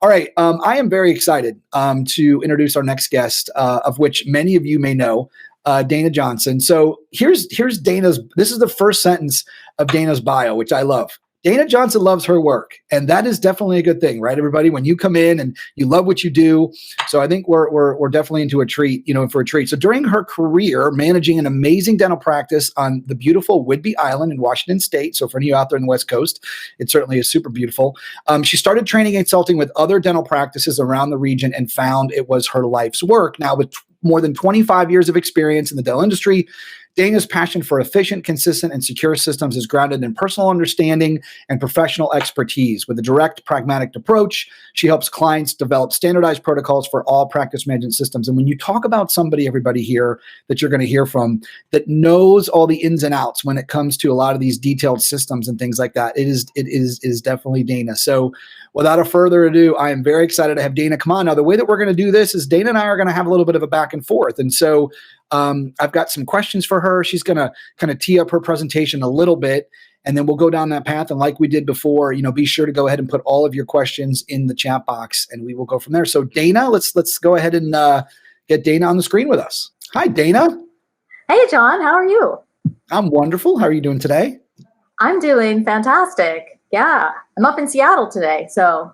All right. I am very excited to introduce our next guest, of which many of you may know, Dayna Johnson. So here's Dayna's. This is the first sentence of Dayna's bio, which I love. Dayna Johnson loves her work, and that is definitely a good thing, right? Everybody, when you come in and you love what you do, so I think we're definitely into a treat, for a treat. So during her career, managing an amazing dental practice on the beautiful Whidbey Island in Washington State. So for any of you out there in the West Coast, it certainly is super beautiful. She started training and consulting with other dental practices around the region and found it was her life's work. Now, with more than 25 years of experience in the dental industry, Dayna's passion for efficient, consistent, and secure systems is grounded in personal understanding and professional expertise. With a direct, pragmatic approach, she helps clients develop standardized protocols for all practice management systems. And when you talk about somebody, everybody here that you're going to hear from, that knows all the ins and outs when it comes to a lot of these detailed systems and things like that, it is definitely Dayna. So without a further ado, I am very excited to have Dayna come on. Now, the way that we're going to do this is Dayna and I are going to have a little bit of a back and forth. And so I've got some questions for her. She's going to kind of tee up her presentation a little bit, and then we'll go down that path. And like we did before, be sure to go ahead and put all of your questions in the chat box, and we will go from there. So Dayna, let's go ahead and get Dayna on the screen with us. Hi, Dayna. Hey, John. How are you? I'm wonderful. How are you doing today? I'm doing fantastic. Yeah, I'm up in Seattle today, so.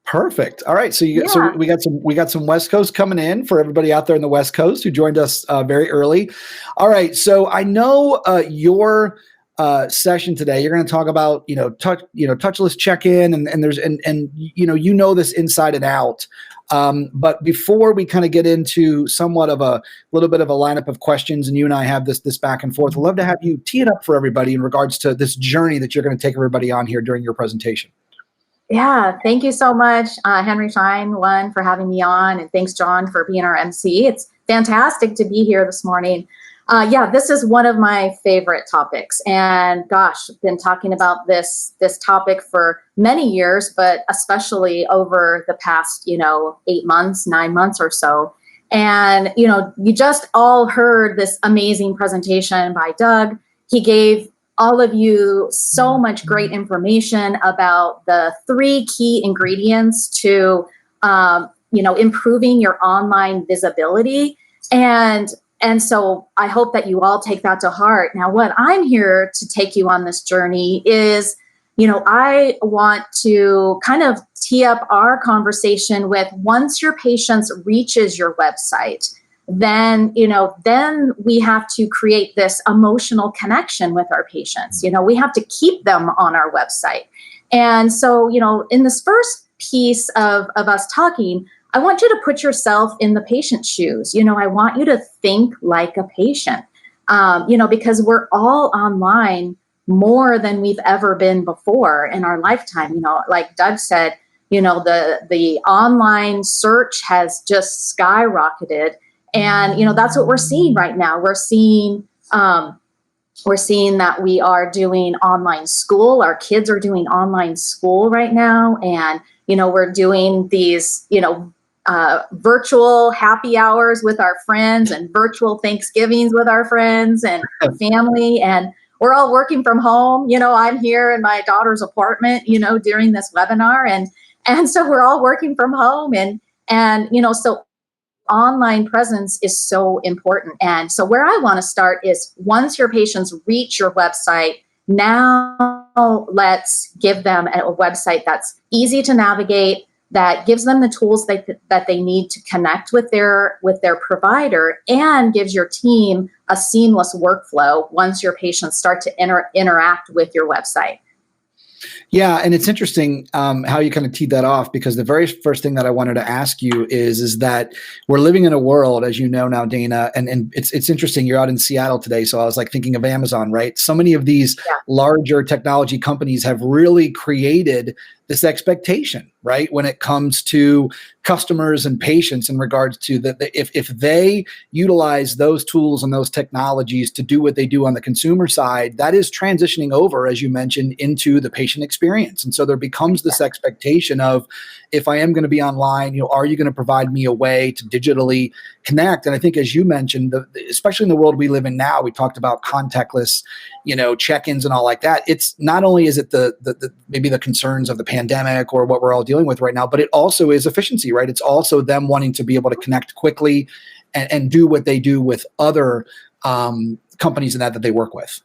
Perfect. All right. So so we got some West Coast coming in for everybody out there in the West Coast who joined us very early. All right. So I know your session today, you're going to talk about touchless check-in and there's this inside and out. But before we kind of get into somewhat of a little bit of a lineup of questions, and you and I have this back and forth, I'd love to have you tee it up for everybody in regards to this journey that you're going to take everybody on here during your presentation. Yeah, thank you so much, Henry Schein, for having me on, and thanks, John, for being our MC. It's fantastic to be here this morning. This is one of my favorite topics, and gosh, I've been talking about this topic for many years, but especially over the past 8 months, 9 months or so. And you just all heard this amazing presentation by Doug. He gave all of you so much great information about the 3 key ingredients to, improving your online visibility. And so I hope that you all take that to heart. Now, what I'm here to take you on this journey is, I want to kind of tee up our conversation with, once your patient reaches your website, then we have to create this emotional connection with our patients. We have to keep them on our website. And so, in this first piece of us talking, I want you to put yourself in the patient's shoes. I want you to think like a patient, because we're all online more than we've ever been before in our lifetime. Like Doug said, the online search has just skyrocketed. And, that's what we're seeing right now. We're seeing that we are doing online school. Our kids are doing online school right now. And, we're doing these, virtual happy hours with our friends and virtual Thanksgivings with our friends and family. And we're all working from home. I'm here in my daughter's apartment, during this webinar. And so we're all working from home. And so online presence is so important. And so where I want to start is, once your patients reach your website, now let's give them a website that's easy to navigate, that gives them the tools that they need to connect with their provider, and gives your team a seamless workflow once your patients start to interact with your website. Yeah, and it's interesting how you kind of teed that off, because the very first thing that I wanted to ask you is that we're living in a world, as you know now, Dayna, and it's interesting. You're out in Seattle today, so I was like thinking of Amazon, right? So many of these larger technology companies have really created this expectation, right, when it comes to customers and patients, in regards to if they utilize those tools and those technologies to do what they do on the consumer side, that is transitioning over, as you mentioned, into the patient experience. And so there becomes this expectation of, if I am going to be online, are you going to provide me a way to digitally connect? And I think, as you mentioned, especially in the world we live in now, we talked about contactless, check-ins and all like that. It's not only is it the maybe the concerns of the pandemic or what we're all dealing with right now, but it also is efficiency, right? It's also them wanting to be able to connect quickly and do what they do with other companies and that they work with.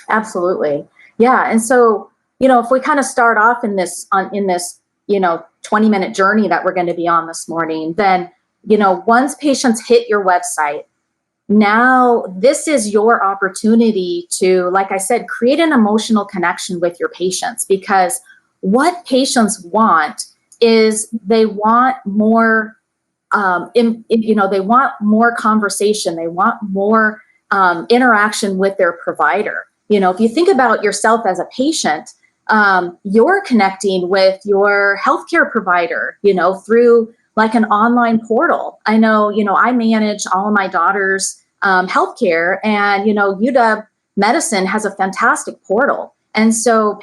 Absolutely. Yeah. And so, if we kind of start off in this 20-minute journey that we're going to be on this morning, then, once patients hit your website, now this is your opportunity to, like I said, create an emotional connection with your patients, because what patients want is they want more, they want more conversation. They want more interaction with their provider. If you think about yourself as a patient, you're connecting with your healthcare provider, through like an online portal. I know, I manage all of my daughter's healthcare, and, UW Medicine has a fantastic portal. And so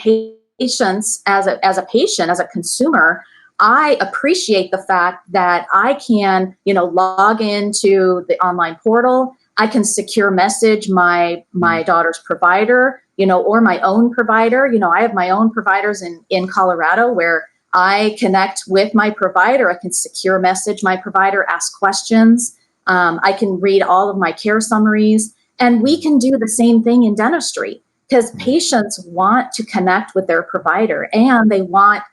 patients, as a patient, as a consumer, I appreciate the fact that I can, log into the online portal. I can secure message my daughter's provider, or my own provider. I have my own providers in Colorado where I connect with my provider. I can secure message my provider, ask questions. I can read all of my care summaries, and we can do the same thing in dentistry, because patients want to connect with their provider, and they want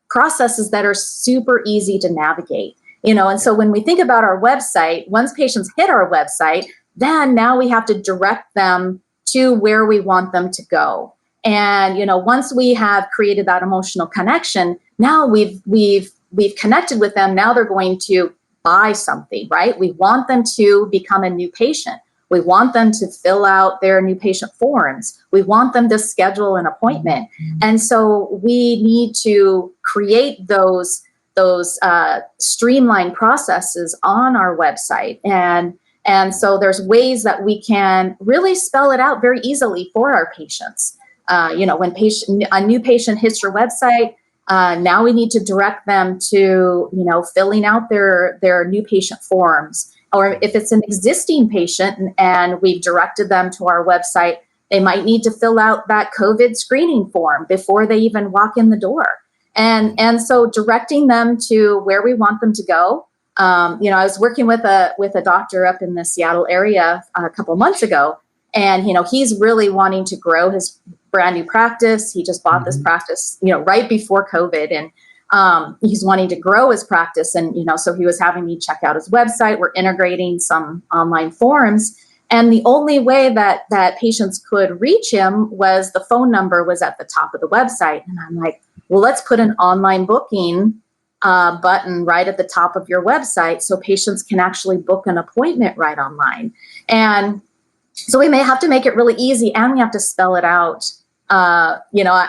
processes that are super easy to navigate. And so when we think about our website, once patients hit our website, then now we have to direct them to where we want them to go. And, once we have created that emotional connection, now we've connected with them. Now they're going to buy something, right? We want them to become a new patient. We want them to fill out their new patient forms. We want them to schedule an appointment. And so we need to create those streamlined processes on our website. And so there's ways that we can really spell it out very easily for our patients. When a new patient hits your website, now we need to direct them to, filling out their new patient forms. Or if it's an existing patient and we've directed them to our website, they might need to fill out that COVID screening form before they even walk in the door. And so directing them to where we want them to go. I was working with a doctor up in the Seattle area a couple months ago, and he's really wanting to grow his brand new practice. He just bought this practice, right before COVID, and he's wanting to grow his practice. And so he was having me check out his website. We're integrating some online forms, and the only way that patients could reach him was the phone number was at the top of the website. And I'm like, well, let's put an online booking button right at the top of your website so patients can actually book an appointment right online. And so we may have to make it really easy, and we have to spell it out.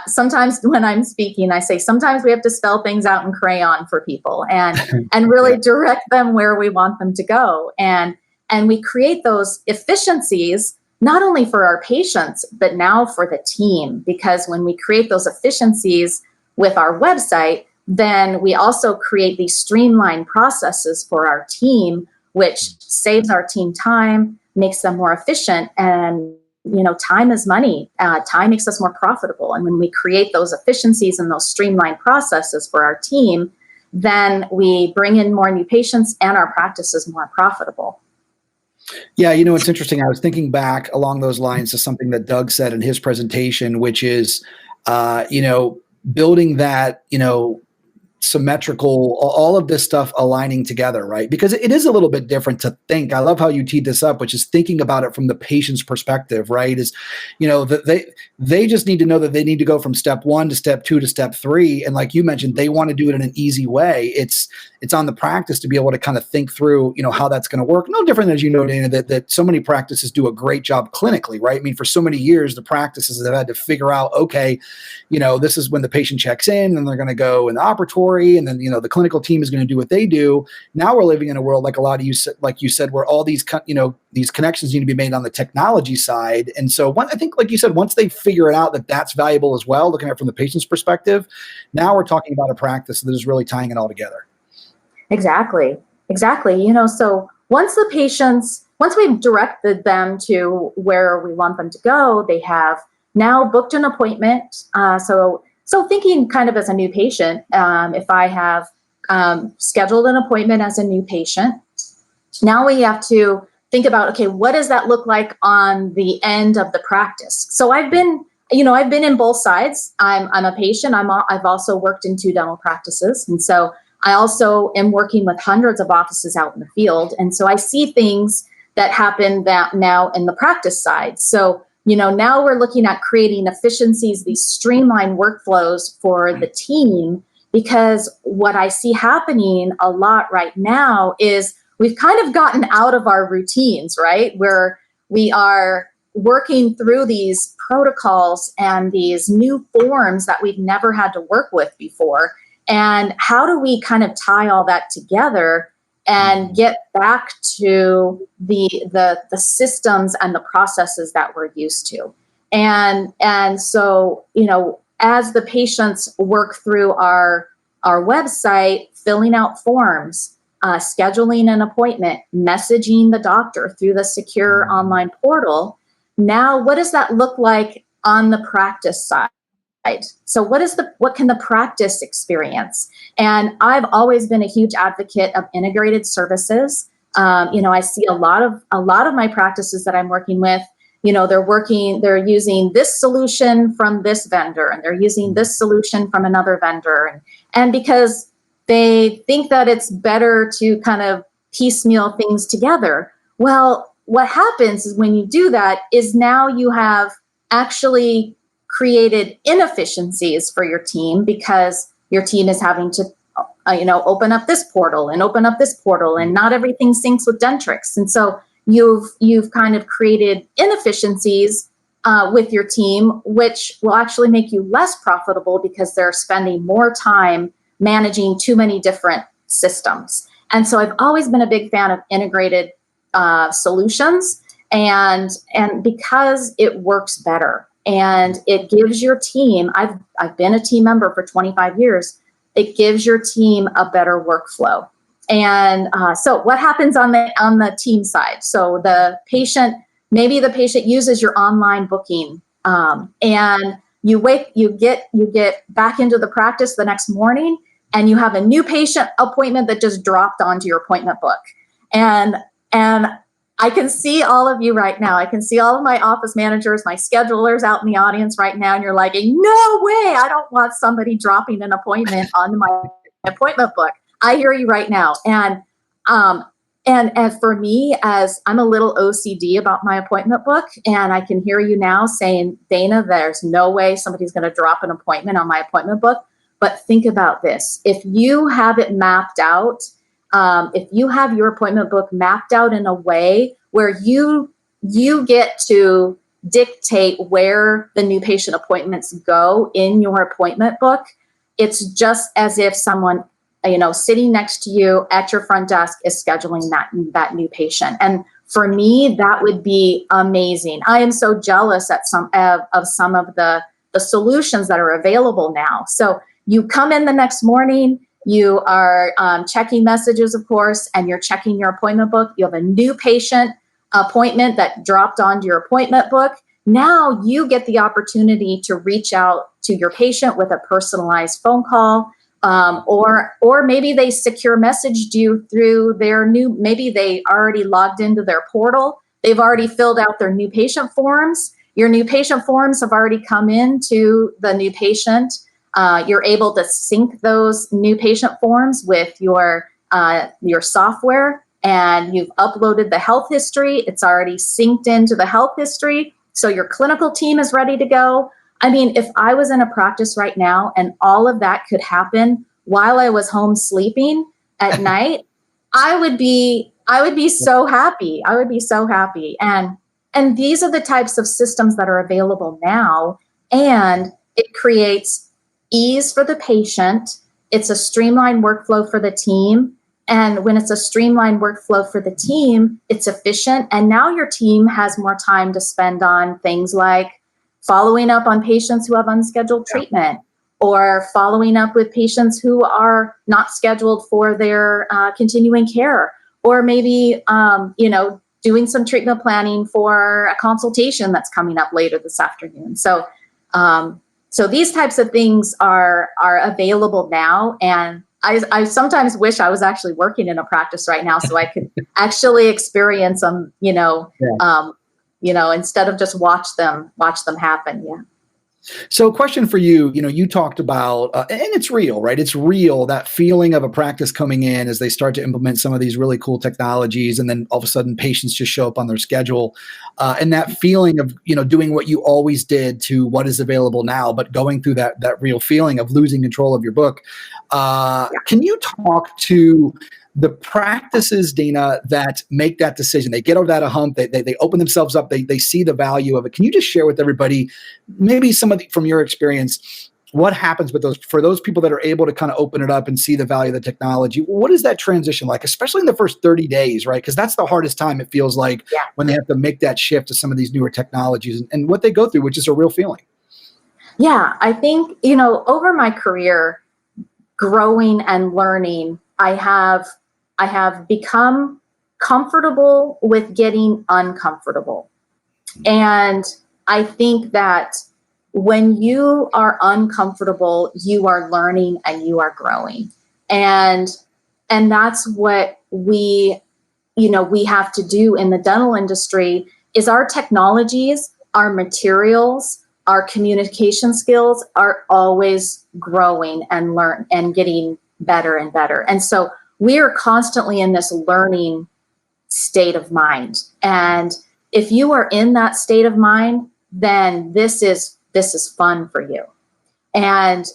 Sometimes when I'm speaking, I say sometimes we have to spell things out in crayon for people and really direct them where we want them to go. And we create those efficiencies not only for our patients, but now for the team, because when we create those efficiencies with our website, then we also create these streamlined processes for our team, which saves our team time, makes them more efficient. And, time is money. Time makes us more profitable. And when we create those efficiencies and those streamlined processes for our team, then we bring in more new patients and our practice is more profitable. Yeah, it's interesting. I was thinking back along those lines to something that Doug said in his presentation, which is, building that, symmetrical, all of this stuff aligning together, right? Because it is a little bit different to think. I love how you teed this up, which is thinking about it from the patient's perspective, right? Is, that they just need to know that they need to go from step 1 to step 2 to step 3. And like you mentioned, they want to do it in an easy way. It's on the practice to be able to kind of think through, how that's going to work. No different as Dayna, that so many practices do a great job clinically, right? I mean, for so many years, the practices have had to figure out, okay, this is when the patient checks in and they're going to go in the operatory, and then the clinical team is going to do what they do. Now we're living in a world, like a lot of you said, where all these these connections need to be made on the technology side. And so I think, like you said, once they figure it out that that's valuable as well, looking at it from the patient's perspective, now we're talking about a practice that is really tying it all together. Exactly. So once we've directed them to where we want them to go, they have now booked an appointment. So So thinking kind of as a new patient, if I have scheduled an appointment as a new patient, now we have to think about, okay, what does that look like on the end of the practice? So I've been in both sides. I'm a patient. I've also worked in 2 dental practices. And so I also am working with hundreds of offices out in the field. And so I see things that happen that now in the practice side. So, now we're looking at creating efficiencies, these streamlined workflows for the team, because what I see happening a lot right now is we've kind of gotten out of our routines, right? Where we are working through these protocols and these new forms that we've never had to work with before. And how do we kind of tie all that together and get back to the systems and the processes that we're used to? And so, as the patients work through our website, filling out forms, scheduling an appointment, messaging the doctor through the secure online portal. Now, what does that look like on the practice side? So what can the practice experience? And I've always been a huge advocate of integrated services. I see a lot of my practices that I'm working with, they're using this solution from this vendor, and they're using this solution from another vendor. And because they think that it's better to kind of piecemeal things together. Well, what happens is when you do that is now you have actually created inefficiencies for your team, because your team is having to, open up this portal and open up this portal, and not everything syncs with Dentrix. And so you've kind of created inefficiencies with your team, which will actually make you less profitable because they're spending more time managing too many different systems. And so I've always been a big fan of integrated solutions, and because it works better and it gives your team, I've been a team member for 25 years, it gives your team a better workflow. And so what happens on the team side? So maybe the patient uses your online booking, and you get back into the practice the next morning, and you have a new patient appointment that just dropped onto your appointment book. And I can see all of you right now. I can see all of my office managers, my schedulers out in the audience right now. And you're like, no way, I don't want somebody dropping an appointment onto my appointment book. I hear you right now. And for me, as I'm a little OCD about my appointment book, and I can hear you now saying, Dayna, there's no way somebody's going to drop an appointment on my appointment book. But think about this. If you have it mapped out, if you have your appointment book mapped out in a way where you get to dictate where the new patient appointments go in your appointment book, it's just as if someone, sitting next to you at your front desk is scheduling that new patient. And for me, that would be amazing. I am so jealous of some of the solutions that are available now. So you come in the next morning, you are checking messages, of course, and you're checking your appointment book. You have a new patient appointment that dropped onto your appointment book. Now you get the opportunity to reach out to your patient with a personalized phone call, or maybe they secure messaged you through maybe they already logged into their portal. They've already filled out their new patient forms. Your new patient forms have already come into the new patient. You're able to sync those new patient forms with your software, and you've uploaded the health history. It's already synced into the health history. So your clinical team is ready to go. I mean, if I was in a practice right now and all of that could happen while I was home sleeping at night, I would be so happy. I would be so happy. And these are the types of systems that are available now, and it creates ease for the patient. It's a streamlined workflow for the team. And when it's a streamlined workflow for the team, it's efficient. And now your team has more time to spend on things like following up on patients who have unscheduled treatment, or following up with patients who are not scheduled for their continuing care, or maybe, doing some treatment planning for a consultation that's coming up later this afternoon. So So these types of things are available now. And I sometimes wish I was actually working in a practice right now so I could actually experience them, instead of just watch them happen. Yeah. So question for you, you talked about, and it's real, right? It's real, that feeling of a practice coming in as they start to implement some of these really cool technologies, and then all of a sudden patients just show up on their schedule. And that feeling of, doing what you always did to what is available now, but going through that real feeling of losing control of your book. Can you talk to the practices, Dayna, that make that decision? They get over that hump, they open themselves up, they see the value of it. Can you just share with everybody, maybe from your experience, what happens with for those people that are able to kind of open it up and see the value of the technology? What is that transition like, especially in the first 30 days, right? Because that's the hardest time, it feels like, when they have to make that shift to some of these newer technologies and what they go through, which is a real feeling. Yeah, I think, over my career, growing and learning, I have become comfortable with getting uncomfortable. And I think that when you are uncomfortable, you are learning and you are growing. And that's what we have to do in the dental industry. Is our technologies, our materials, our communication skills are always growing and learn and getting better and better. And so we are constantly in this learning state of mind. And if you are in that state of mind, then this is fun for you. And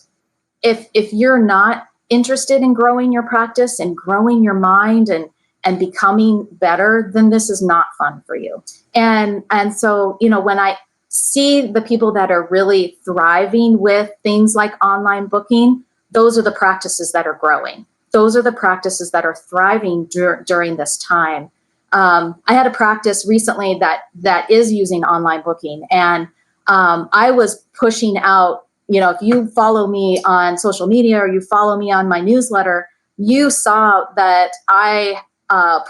if you're not interested in growing your practice and growing your mind and becoming better, then this is not fun for you. And so, when I see the people that are really thriving with things like online booking, those are the practices that are growing. Those are the practices that are thriving during this time. I had a practice recently that is using online booking, and I was pushing out, if you follow me on social media or you follow me on my newsletter, you saw that I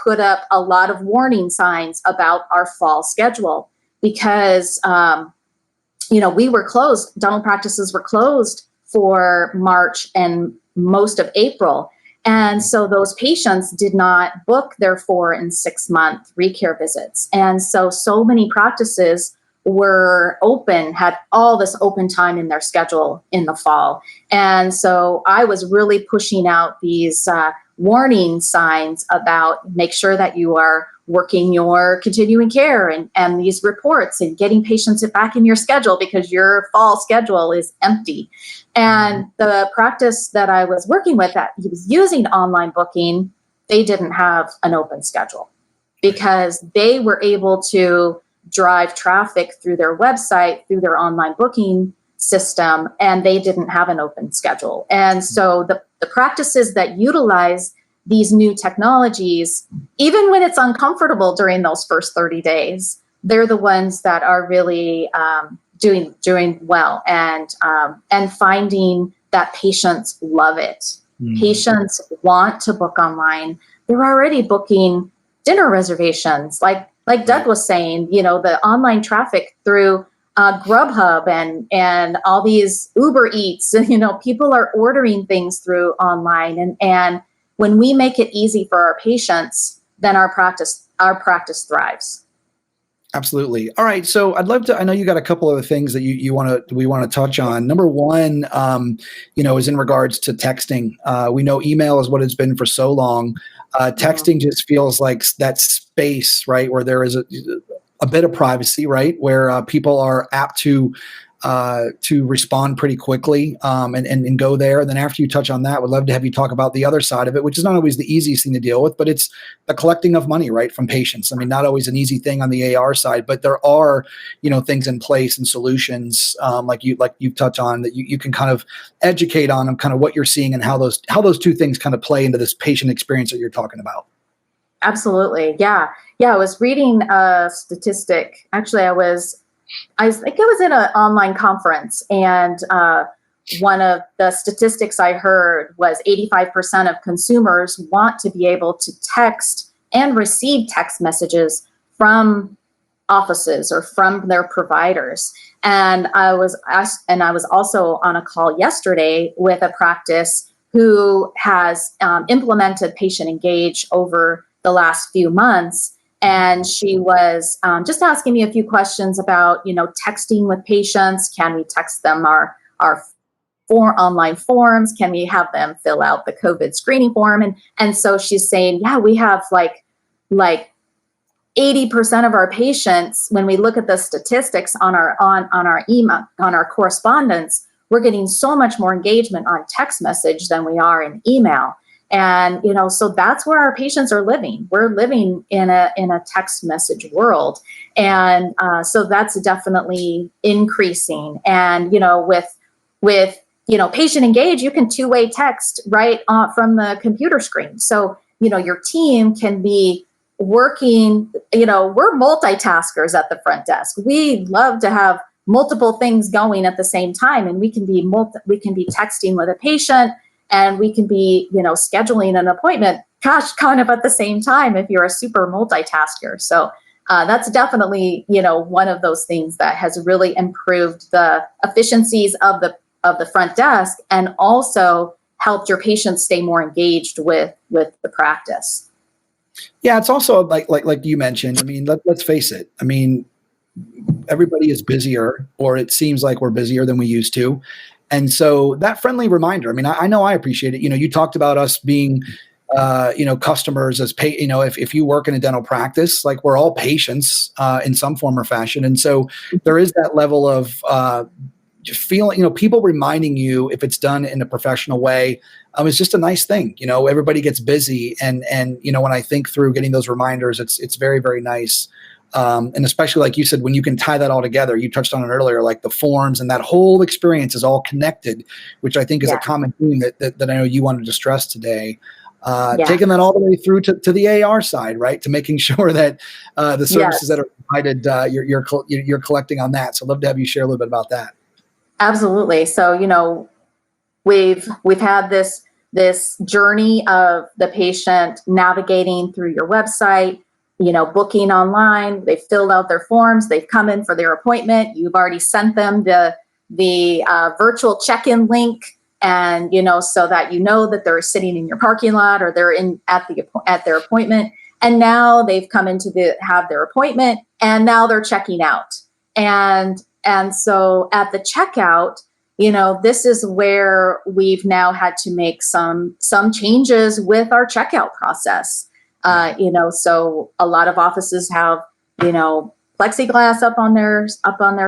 put up a lot of warning signs about our fall schedule because, we were closed. Dental practices were closed for March and most of April. And so those patients did not book their 4 and 6 month recare visits. And so many practices were open, had all this open time in their schedule in the fall. And so I was really pushing out these warning signs about make sure that you are working your continuing care and these reports and getting patients back in your schedule because your fall schedule is empty. And the practice that I was working with that was using online booking, they didn't have an open schedule because they were able to drive traffic through their website, through their online booking system, and they didn't have an open schedule. And so the practices that utilize these new technologies, even when it's uncomfortable during those first 30 days, they're the ones that are really doing well and finding that patients love it. Patients want to book online. They're already booking dinner reservations, like Doug was saying, the online traffic through Grubhub and all these Uber Eats, people are ordering things through online. And when we make it easy for our patients, then our practice thrives. Absolutely. All right. So I'd love to, I know you got a couple of things that we want to touch on. Number one, is in regards to texting. We know email is what it's been for so long. Texting just feels like that space, right, where there is a bit of privacy, right, where people are apt to respond pretty quickly and go there. And then after you touch on that, would love to have you talk about the other side of it, which is not always the easiest thing to deal with, but it's the collecting of money, right, from patients. I mean, not always an easy thing on the AR side, but there are, things in place and solutions like you've touched on that you can kind of educate on kind of what you're seeing and how those two things kind of play into this patient experience that you're talking about. Absolutely. Yeah. I was reading a statistic. Actually, I think it was in an online conference, and one of the statistics I heard was 85% of consumers want to be able to text and receive text messages from offices or from their providers. And I was also on a call yesterday with a practice who has implemented Patient Engage over the last few months. And she was just asking me a few questions about, texting with patients. Can we text them our online forms? Can we have them fill out the COVID screening form? And so she's saying, yeah, we have like 80% of our patients, when we look at the statistics on our email, on our correspondence, we're getting so much more engagement on text message than we are in email. And, so that's where our patients are living. We're living in a text message world. And so that's definitely increasing. And, with Patient Engage, you can two-way text right from the computer screen. So, your team can be working, we're multitaskers at the front desk. We love to have multiple things going at the same time, and we can be texting with a patient, and we can be, scheduling an appointment, kind of at the same time if you're a super multitasker. So that's definitely, one of those things that has really improved the efficiencies of the front desk, and also helped your patients stay more engaged with the practice. Yeah, it's also like you mentioned. I mean, let's face it. I mean, everybody is busier, or it seems like we're busier than we used to. And so that friendly reminder, I mean, I know I appreciate it. You talked about us being, customers as if you work in a dental practice, like we're all patients in some form or fashion. And so there is that level of just feeling, people reminding you if it's done in a professional way. It's just a nice thing. Everybody gets busy, and when I think through getting those reminders, it's very, very nice. And especially like you said, when you can tie that all together, you touched on it earlier, like the forms and that whole experience is all connected, which I think is a common theme that I know you wanted to stress today. Taking that all the way through to the AR side, right? To making sure that the services that are provided, you're collecting on that. So I'd love to have you share a little bit about that. Absolutely. So, we've had this journey of the patient navigating through your website, booking online. They've filled out their forms. They've come in for their appointment. You've already sent them the virtual check-in link, and so that that they're sitting in your parking lot, or they're at their appointment. And now they've come in to have their appointment, and now they're checking out. And so at the checkout, this is where we've now had to make some changes with our checkout process. So a lot of offices have, plexiglass up on their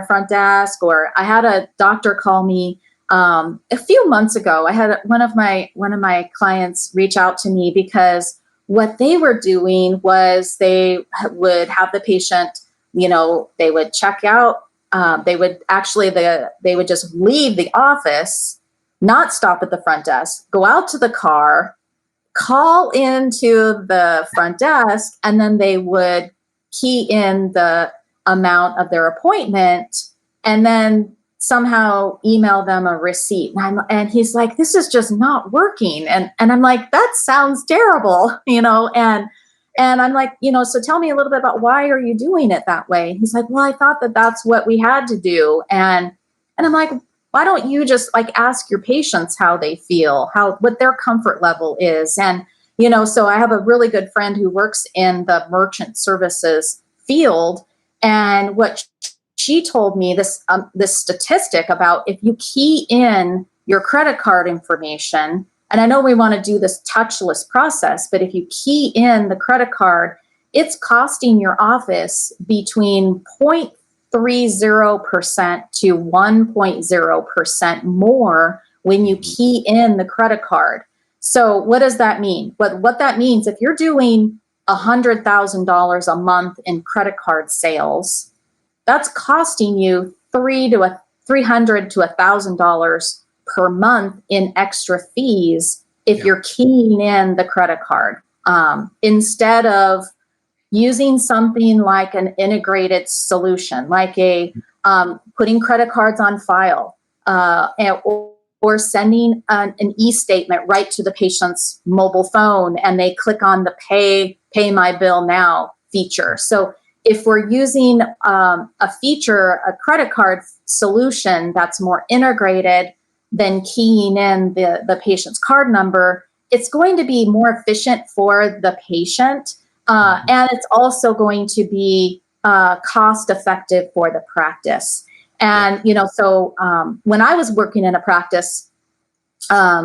front desk. Or I had a doctor call me a few months ago. I had one of my clients reach out to me, because what they were doing was they would have the patient, they would check out. They would just leave the office, not stop at the front desk, go out to the car, call into the front desk, and then they would key in the amount of their appointment, and then somehow email them a receipt. And he's like, this is just not working. And I'm like, that sounds terrible, And I'm like, so tell me a little bit about why are you doing it that way? And he's like, well, I thought that that's what we had to do. And I'm like, why don't you just ask your patients how they feel, what their comfort level is? And, so I have a really good friend who works in the merchant services field. And what she told me, this statistic about if you key in your credit card information, and I know we want to do this touchless process, but if you key in the credit card, it's costing your office between 0.30% to 1.0% more when you key in the credit card. So what does that mean? What that means, if you're doing $100,000 a month in credit card sales, that's costing you $300 to $1,000 per month in extra fees if you're keying in the credit card, instead of using something like an integrated solution, like putting credit cards on file, or sending an e-statement right to the patient's mobile phone, and they click on the pay my bill now feature. So if we're using a feature, a credit card solution that's more integrated than keying in the patient's card number, it's going to be more efficient for the patient. And it's also going to be cost effective for the practice. And, so when I was working in a practice,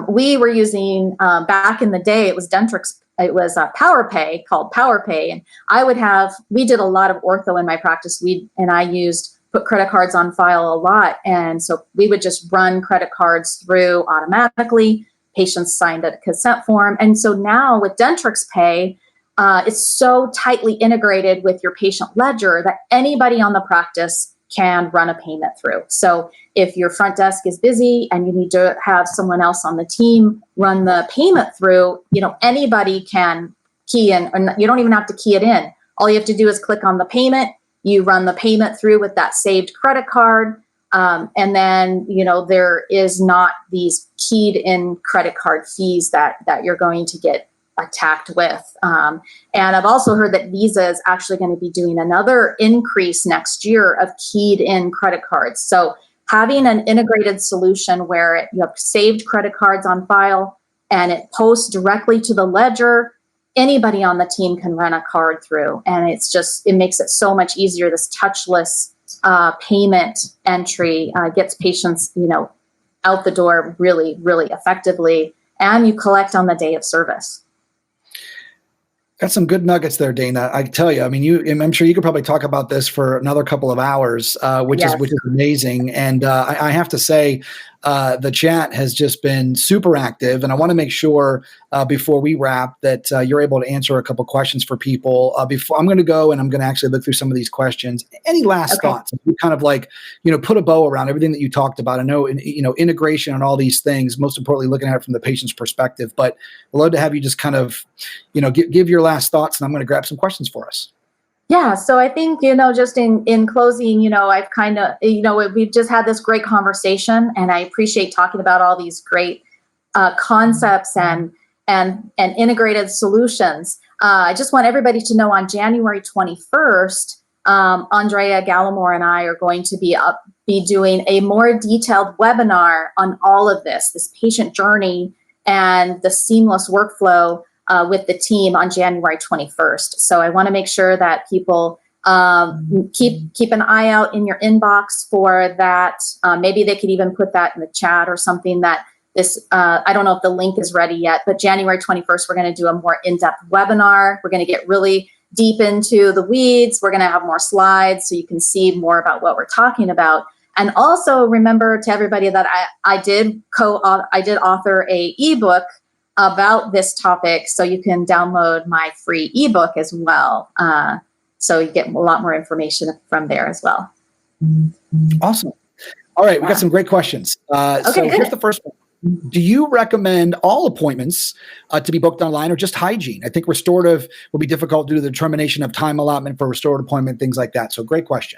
we were using, back in the day, it was Dentrix. It was PowerPay, called PowerPay. And we did a lot of ortho in my practice. I put credit cards on file a lot. And so we would just run credit cards through automatically. Patients signed a consent form. And so now with Dentrix Pay, it's so tightly integrated with your patient ledger that anybody on the practice can run a payment through. So if your front desk is busy and you need to have someone else on the team run the payment through, anybody can key in, or you don't even have to key it in. All you have to do is click on the payment. You run the payment through with that saved credit card. And then, there is not these keyed in credit card fees that you're going to get attacked with. And I've also heard that Visa is actually going to be doing another increase next year of keyed in credit cards. So having an integrated solution where you have saved credit cards on file and it posts directly to the ledger, anybody on the team can run a card through. And it makes it so much easier. This touchless payment entry gets patients, out the door really, really effectively. And you collect on the day of service. Got some good nuggets there, Dayna. I tell you, I'm sure you could probably talk about this for another couple of hours, which is amazing. And I have to say, the chat has just been super active, and I want to make sure before we wrap that you're able to answer a couple questions for people. Before I'm going to go and I'm going to actually look through some of these questions. Any last thoughts? You kind of put a bow around everything that you talked about. I know, integration and all these things. Most importantly, looking at it from the patient's perspective. But I'd love to have you just kind of, give your last thoughts, and I'm going to grab some questions for us. Yeah. So I think, just in closing, I've kind of, we've just had this great conversation, and I appreciate talking about all these great concepts and integrated solutions. I just want everybody to know on January 21st, Andrea Gallimore and I are going to be doing a more detailed webinar on all of this patient journey and the seamless workflow with the team on January 21st. So I want to make sure that people keep an eye out in your inbox for that. Maybe they could even put that in the chat or something that I don't know if the link is ready yet, but January 21st, we're going to do a more in-depth webinar. We're going to get really deep into the weeds. We're going to have more slides so you can see more about what we're talking about. And also remember to everybody that I did author a ebook about this topic, so you can download my free ebook as well. So you get a lot more information from there as well. Awesome. All right, we got some great questions. So here's the first one. Do you recommend all appointments to be booked online, or just hygiene? I think restorative will be difficult due to the determination of time allotment for restorative appointment, things like that. So great question.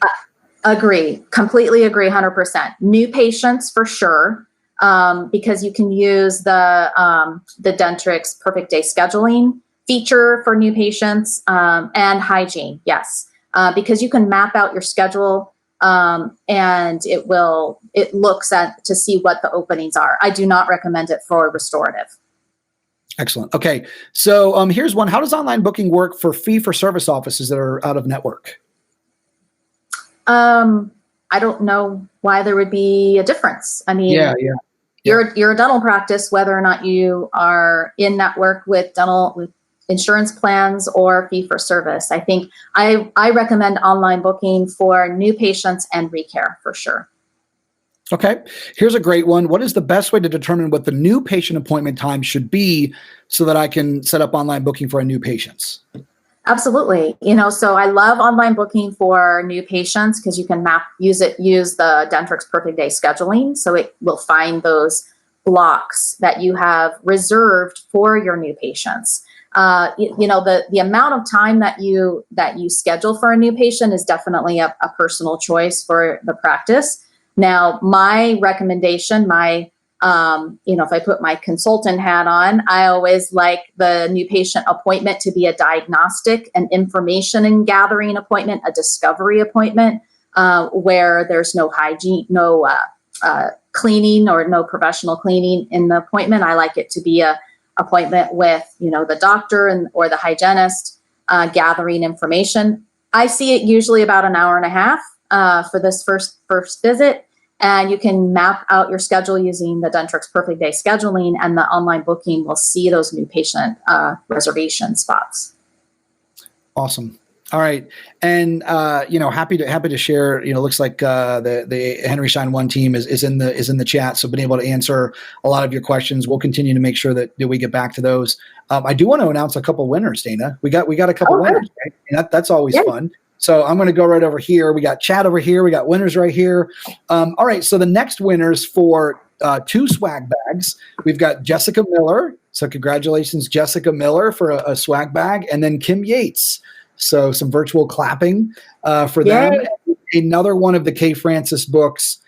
Agree. Completely agree. 100%. New patients for sure. Because you can use the Dentrix Perfect Day scheduling feature for new patients, and hygiene, yes, because you can map out your schedule, and it looks to see what the openings are. I do not recommend it for restorative. Excellent. Okay, so here's one. How does online booking work for fee-for-service offices that are out of network? I don't know why there would be a difference. You're a dental practice, whether or not you are in network with insurance plans or fee for service. I think I recommend online booking for new patients and recare for sure. Okay. Here's a great one. What is the best way to determine what the new patient appointment time should be so that I can set up online booking for new patients? Absolutely. So I love online booking for new patients because you can use the Dentrix Perfect Day scheduling. So it will find those blocks that you have reserved for your new patients. The amount of time that you schedule for a new patient is definitely a personal choice for the practice. Now, my recommendation, my If I put my consultant hat on, I always like the new patient appointment to be a diagnostic and information and gathering appointment, a discovery appointment, where there's no hygiene, no cleaning or no professional cleaning in the appointment. I like it to be a appointment with, the doctor or the hygienist, gathering information. I see it usually about an hour and a half for this first visit. And you can map out your schedule using the Dentrix Perfect Day scheduling, and the online booking will see those new patient reservation spots. Awesome. All right. And, happy to share, looks like the Henry Schein One team is in the chat. So been able to answer a lot of your questions. We'll continue to make sure that we get back to those. I do want to announce a couple winners, Dayna. We got a couple winners, right? And that's always fun. So I'm going to go right over here. We got chat over here. We got winners right here. All right. So the next winners for 2 swag bags, we've got Jessica Miller. So congratulations, Jessica Miller, for a swag bag. And then Kim Yates. So some virtual clapping for them. Another one of the K. Francis books,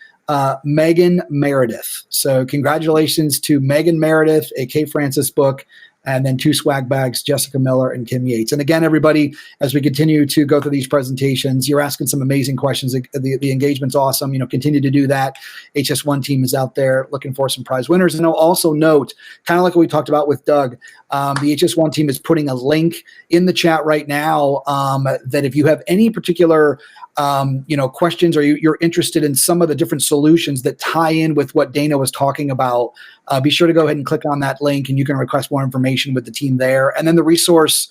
Megan Meredith. So congratulations to Megan Meredith, a K. Francis book. And then 2 swag bags, Jessica Miller and Kim Yates. And again, everybody, as we continue to go through these presentations, you're asking some amazing questions. The engagement's awesome. Continue to do that. HS1 team is out there looking for some prize winners. And I'll also note, kind of like what we talked about with Doug, the HS1 team is putting a link in the chat right now that if you have any particular questions, or you're interested in some of the different solutions that tie in with what Dayna was talking about, be sure to go ahead and click on that link, and you can request more information with the team there. And then the resource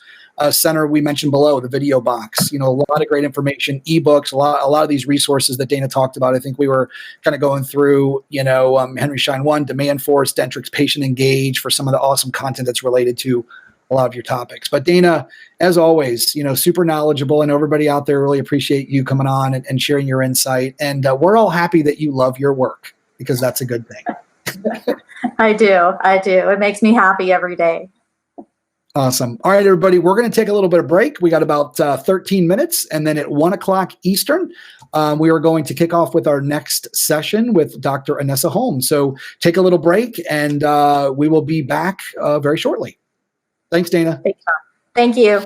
center we mentioned below, the video box, a lot of great information, ebooks, a lot of these resources that Dayna talked about. I think we were kind of going through, Henry Schein One, Demand Force, Dentrix, Patient Engage, for some of the awesome content that's related to a lot of your topics. But Dayna, as always, super knowledgeable, and everybody out there really appreciate you coming on and sharing your insight. And we're all happy that you love your work, because that's a good thing. I do. It makes me happy every day. Awesome. All right, everybody, we're going to take a little bit of break. We got about 13 minutes, and then at 1:00 Eastern, we are going to kick off with our next session with Dr. Anessa Holmes. So take a little break, and we will be back very shortly. Thanks, Dayna. Thank you.